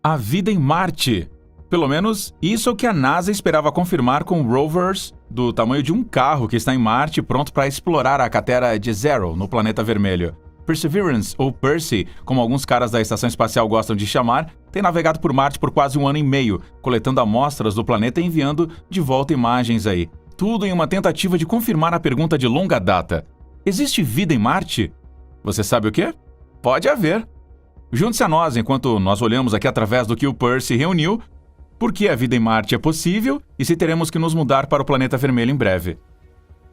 a vida em Marte. Pelo menos isso é o que a NASA esperava confirmar com rovers do tamanho de um carro que está em Marte pronto para explorar a cratera Jezero no planeta vermelho. Perseverance, ou Percy, como alguns caras da estação espacial gostam de chamar, tem navegado por Marte por quase 1 ano e meio, coletando amostras do planeta e enviando de volta imagens aí. Tudo em uma tentativa de confirmar a pergunta de longa data. Existe vida em Marte? Você sabe o quê? Pode haver. Junte-se a nós enquanto nós olhamos aqui através do que o Percy reuniu, por que a vida em Marte é possível e se teremos que nos mudar para o planeta vermelho em breve.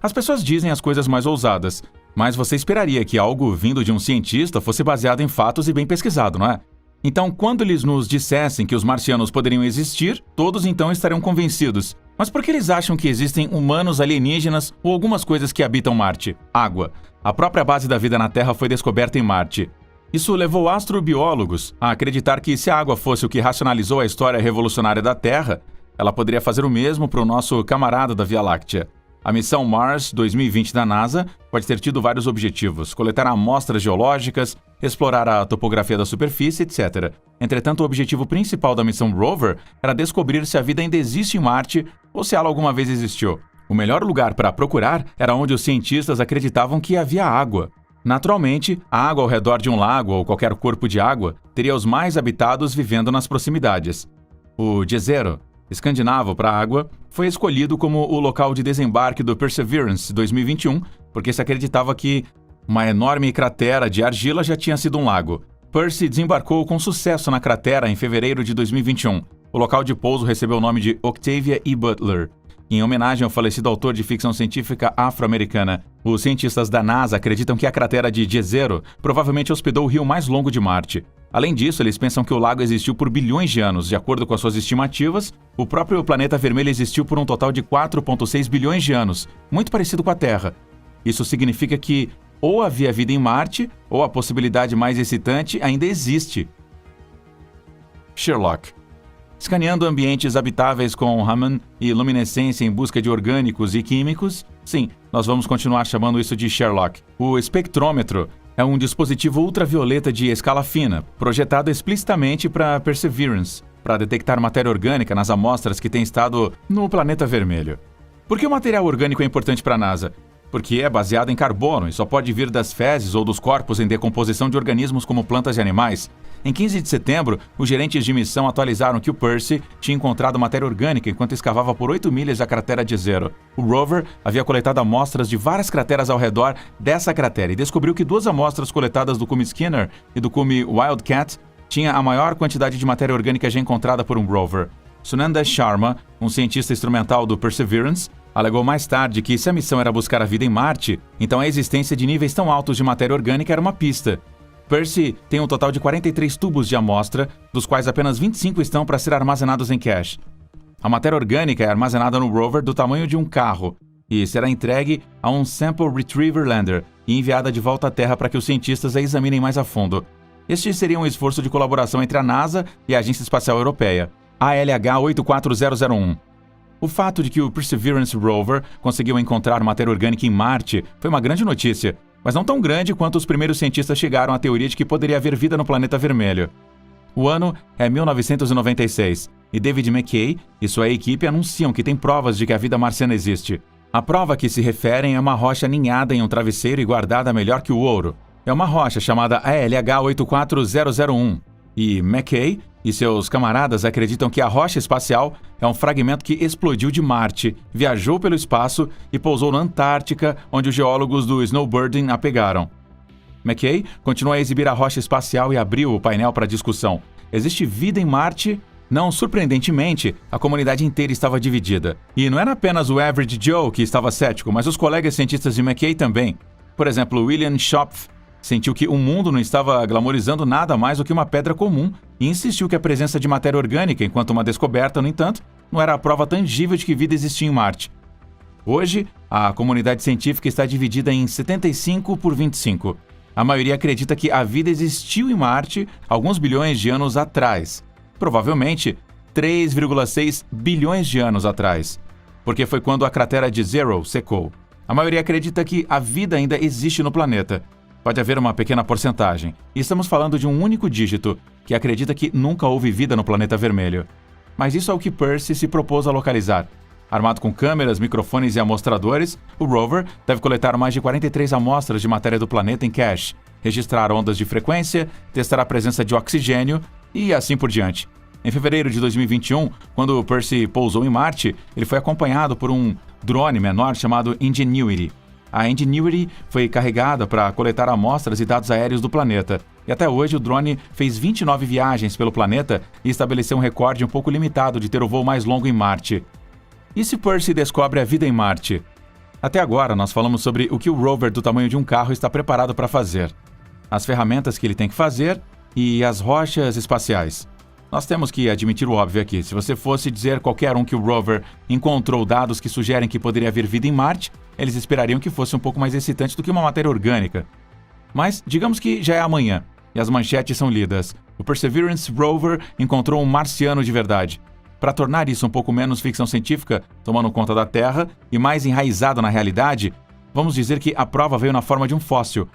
As pessoas dizem as coisas mais ousadas, mas você esperaria que algo vindo de um cientista fosse baseado em fatos e bem pesquisado, não é? Então, quando eles nos dissessem que os marcianos poderiam existir, todos então estariam convencidos. Mas por que eles acham que existem humanos alienígenas ou algumas coisas que habitam Marte? Água. A própria base da vida na Terra foi descoberta em Marte. Isso levou astrobiólogos a acreditar que se a água fosse o que racionalizou a história revolucionária da Terra, ela poderia fazer o mesmo para o nosso camarada da Via Láctea. A missão Mars 2020 da NASA pode ter tido vários objetivos: coletar amostras geológicas, explorar a topografia da superfície, etc. Entretanto, o objetivo principal da missão Rover era descobrir se a vida ainda existe em Marte ou se ela alguma vez existiu. O melhor lugar para procurar era onde os cientistas acreditavam que havia água. Naturalmente, a água ao redor de um lago ou qualquer corpo de água teria os mais habitados vivendo nas proximidades. O Jezero, escandinavo para água, foi escolhido como o local de desembarque do Perseverance 2021, porque se acreditava que uma enorme cratera de argila já tinha sido um lago. Percy desembarcou com sucesso na cratera em fevereiro de 2021. O local de pouso recebeu o nome de Octavia E. Butler, em homenagem ao falecido autor de ficção científica afro-americana. Os cientistas da NASA acreditam que a cratera de Jezero provavelmente hospedou o rio mais longo de Marte. Além disso, eles pensam que o lago existiu por bilhões de anos. De acordo com as suas estimativas, o próprio planeta vermelho existiu por um total de 4,6 bilhões de anos, muito parecido com a Terra. Isso significa que ou havia vida em Marte, ou a possibilidade mais excitante ainda existe. Sherlock. Escaneando ambientes habitáveis com Raman e luminescência em busca de orgânicos e químicos, sim, nós vamos continuar chamando isso de Sherlock. O espectrômetro é um dispositivo ultravioleta de escala fina, projetado explicitamente para Perseverance, para detectar matéria orgânica nas amostras que têm estado no planeta vermelho. Por que o material orgânico é importante para a NASA? Porque é baseado em carbono e só pode vir das fezes ou dos corpos em decomposição de organismos como plantas e animais. Em 15 de setembro, os gerentes de missão atualizaram que o Percy tinha encontrado matéria orgânica enquanto escavava por 8 milhas da cratera Jezero. O rover havia coletado amostras de várias crateras ao redor dessa cratera e descobriu que 2 amostras coletadas do cume Skinner e do cume Wildcat tinham a maior quantidade de matéria orgânica já encontrada por um rover. Sunanda Sharma, um cientista instrumental do Perseverance, alegou mais tarde que se a missão era buscar a vida em Marte, então a existência de níveis tão altos de matéria orgânica era uma pista. Percy tem um total de 43 tubos de amostra, dos quais apenas 25 estão para ser armazenados em cache. A matéria orgânica é armazenada no rover do tamanho de um carro e será entregue a um Sample Retriever Lander e enviada de volta à Terra para que os cientistas a examinem mais a fundo. Este seria um esforço de colaboração entre a NASA e a Agência Espacial Europeia, ALH 84001. O fato de que o Perseverance Rover conseguiu encontrar matéria orgânica em Marte foi uma grande notícia, mas não tão grande quanto os primeiros cientistas chegaram à teoria de que poderia haver vida no planeta vermelho. O ano é 1996, e David McKay e sua equipe anunciam que tem provas de que a vida marciana existe. A prova a que se referem é uma rocha aninhada em um travesseiro e guardada melhor que o ouro. É uma rocha chamada ALH 84001, e McKay e seus camaradas acreditam que a rocha espacial é um fragmento que explodiu de Marte, viajou pelo espaço e pousou na Antártica, onde os geólogos do snowbirding a pegaram. McKay continua a exibir a rocha espacial e abriu o painel para discussão. Existe vida em Marte? Não surpreendentemente, a comunidade inteira estava dividida. E não era apenas o Average Joe que estava cético, mas os colegas cientistas de McKay também. Por exemplo, William Schopf sentiu que o mundo não estava glamorizando nada mais do que uma pedra comum e insistiu que a presença de matéria orgânica, enquanto uma descoberta, no entanto, não era a prova tangível de que vida existia em Marte. Hoje, a comunidade científica está dividida em 75 por 25. A maioria acredita que a vida existiu em Marte alguns bilhões de anos atrás. Provavelmente 3,6 bilhões de anos atrás, porque foi quando a cratera de Jezero secou. A maioria acredita que a vida ainda existe no planeta. pode haver uma pequena porcentagem. E estamos falando de um único dígito, que acredita que nunca houve vida no planeta vermelho. Mas isso é o que Percy se propôs a localizar. Armado com câmeras, microfones e amostradores, o rover deve coletar mais de 43 amostras de matéria do planeta em cache, registrar ondas de frequência, testar a presença de oxigênio e assim por diante. Em fevereiro de 2021, quando Percy pousou em Marte, ele foi acompanhado por um drone menor chamado Ingenuity. A Ingenuity foi carregada para coletar amostras e dados aéreos do planeta. E até hoje o drone fez 29 viagens pelo planeta e estabeleceu um recorde um pouco limitado de ter o voo mais longo em Marte. E se Percy descobre a vida em Marte? Até agora nós falamos sobre o que o rover do tamanho de um carro está preparado para fazer, as ferramentas que ele tem que fazer e as rochas espaciais. Nós temos que admitir o óbvio aqui. Se você fosse dizer qualquer um que o rover encontrou dados que sugerem que poderia haver vida em Marte, eles esperariam que fosse um pouco mais excitante do que uma matéria orgânica. Mas digamos que já é amanhã, e as manchetes são lidas. O Perseverance Rover encontrou um marciano de verdade. Para tornar isso um pouco menos ficção científica, tomando conta da Terra, e mais enraizado na realidade, vamos dizer que a prova veio na forma de um fóssil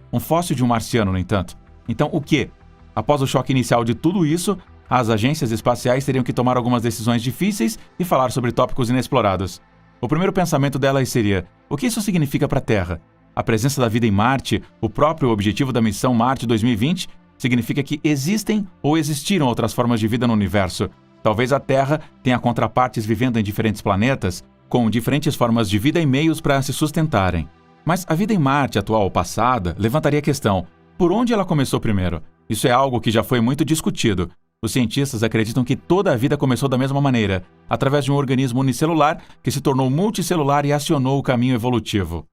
de um marciano, no entanto. Então, o quê? Após o choque inicial de tudo isso, as agências espaciais teriam que tomar algumas decisões difíceis e falar sobre tópicos inexplorados. O primeiro pensamento delas seria: o que isso significa para a Terra? A presença da vida em Marte, o próprio objetivo da missão Marte 2020, significa que existem ou existiram outras formas de vida no universo. Talvez a Terra tenha contrapartes vivendo em diferentes planetas, com diferentes formas de vida e meios para se sustentarem. Mas a vida em Marte, atual ou passada, levantaria a questão: por onde ela começou primeiro? Isso é algo que já foi muito discutido. Os cientistas acreditam que toda a vida começou da mesma maneira, através de um organismo unicelular que se tornou multicelular e acionou o caminho evolutivo.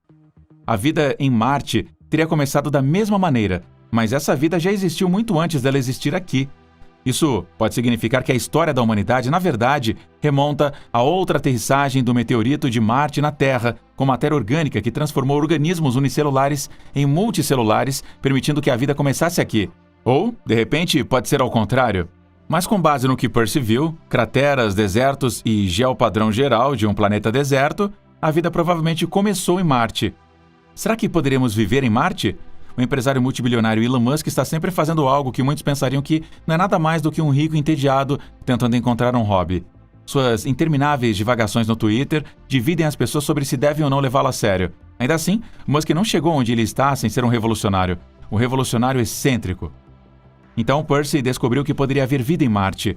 A vida em Marte teria começado da mesma maneira, mas essa vida já existiu muito antes dela existir aqui. Isso pode significar que a história da humanidade, na verdade, remonta a outra aterrissagem do meteorito de Marte na Terra, com matéria orgânica que transformou organismos unicelulares em multicelulares, permitindo que a vida começasse aqui. Ou, de repente, pode ser ao contrário. Mas com base no que Percy viu, crateras, desertos e geopadrão geral de um planeta deserto, a vida provavelmente começou em Marte. Será que poderíamos viver em Marte? O empresário multibilionário Elon Musk está sempre fazendo algo que muitos pensariam que não é nada mais do que um rico entediado tentando encontrar um hobby. Suas intermináveis divagações no Twitter dividem as pessoas sobre se devem ou não levá-lo a sério. Ainda assim, Musk não chegou onde ele está sem ser um revolucionário excêntrico. Então Percy descobriu que poderia haver vida em Marte,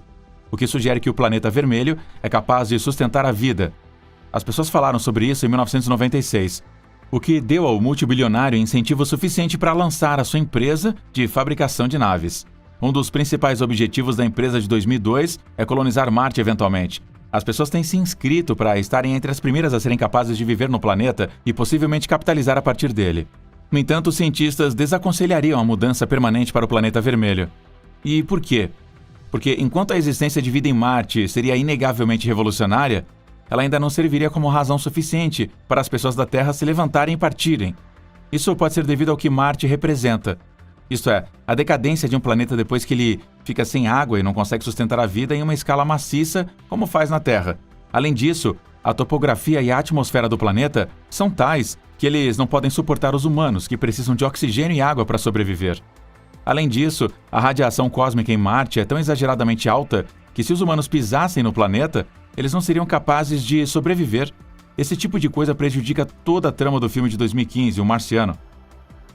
o que sugere que o planeta vermelho é capaz de sustentar a vida. As pessoas falaram sobre isso em 1996. O que deu ao multibilionário incentivo suficiente para lançar a sua empresa de fabricação de naves. Um dos principais objetivos da empresa de 2002 é colonizar Marte eventualmente. As pessoas têm se inscrito para estarem entre as primeiras a serem capazes de viver no planeta e possivelmente capitalizar a partir dele. No entanto, os cientistas desaconselhariam a mudança permanente para o planeta vermelho. E por quê? Porque enquanto a existência de vida em Marte seria inegavelmente revolucionária, ela ainda não serviria como razão suficiente para as pessoas da Terra se levantarem e partirem. Isso pode ser devido ao que Marte representa. Isto é, a decadência de um planeta depois que ele fica sem água e não consegue sustentar a vida em uma escala maciça, como faz na Terra. Além disso, a topografia e a atmosfera do planeta são tais que eles não podem suportar os humanos, que precisam de oxigênio e água para sobreviver. Além disso, a radiação cósmica em Marte é tão exageradamente alta que se os humanos pisassem no planeta, eles não seriam capazes de sobreviver. Esse tipo de coisa prejudica toda a trama do filme de 2015, O Marciano.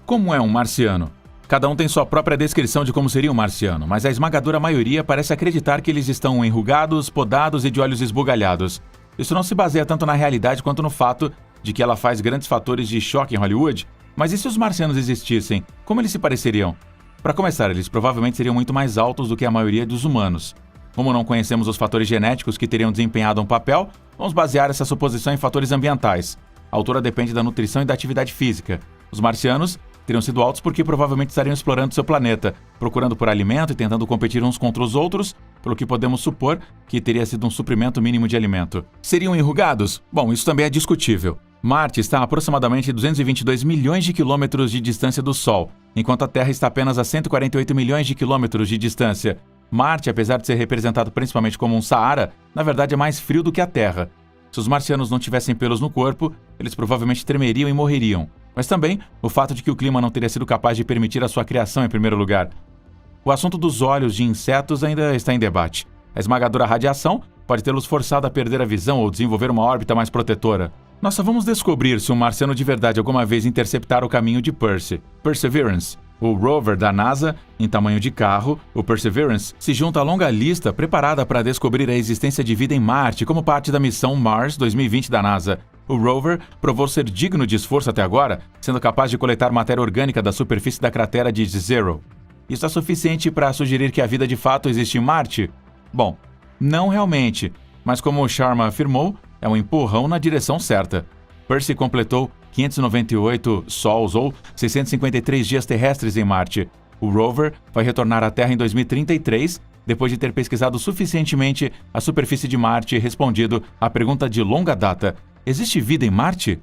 Como é um marciano? Cada um tem sua própria descrição de como seria um marciano, mas a esmagadora maioria parece acreditar que eles estão enrugados, podados e de olhos esbugalhados. Isso não se baseia tanto na realidade quanto no fato de que ela faz grandes fatores de choque em Hollywood. Mas e se os marcianos existissem? Como eles se pareceriam? Para começar, eles provavelmente seriam muito mais altos do que a maioria dos humanos. Como não conhecemos os fatores genéticos que teriam desempenhado um papel, vamos basear essa suposição em fatores ambientais. A altura depende da nutrição e da atividade física. Os marcianos teriam sido altos porque provavelmente estariam explorando seu planeta, procurando por alimento e tentando competir uns contra os outros, pelo que podemos supor que teria sido um suprimento mínimo de alimento. Seriam enrugados? Bom, isso também é discutível. Marte está a aproximadamente 222 milhões de quilômetros de distância do Sol, enquanto a Terra está apenas a 148 milhões de quilômetros de distância. Marte, apesar de ser representado principalmente como um Saara, na verdade é mais frio do que a Terra. Se os marcianos não tivessem pelos no corpo, eles provavelmente tremeriam e morreriam. mas também o fato de que o clima não teria sido capaz de permitir a sua criação em primeiro lugar. O assunto dos olhos de insetos ainda está em debate. A esmagadora radiação pode tê-los forçado a perder a visão ou desenvolver uma órbita mais protetora. Nós só vamos descobrir se um marciano de verdade alguma vez interceptar o caminho de Perseverance. O rover da NASA, em tamanho de carro, o Perseverance, se junta à longa lista preparada para descobrir a existência de vida em Marte como parte da missão Mars 2020 da NASA. O rover provou ser digno de esforço até agora, sendo capaz de coletar matéria orgânica da superfície da cratera de Jezero. Isso é suficiente para sugerir que a vida de fato existe em Marte? Bom, não realmente, mas como o Sharma afirmou, é um empurrão na direção certa. Percy completou 598 sols ou 653 dias terrestres em Marte. O rover vai retornar à Terra em 2033, depois de ter pesquisado suficientemente a superfície de Marte e respondido à pergunta de longa data: existe vida em Marte?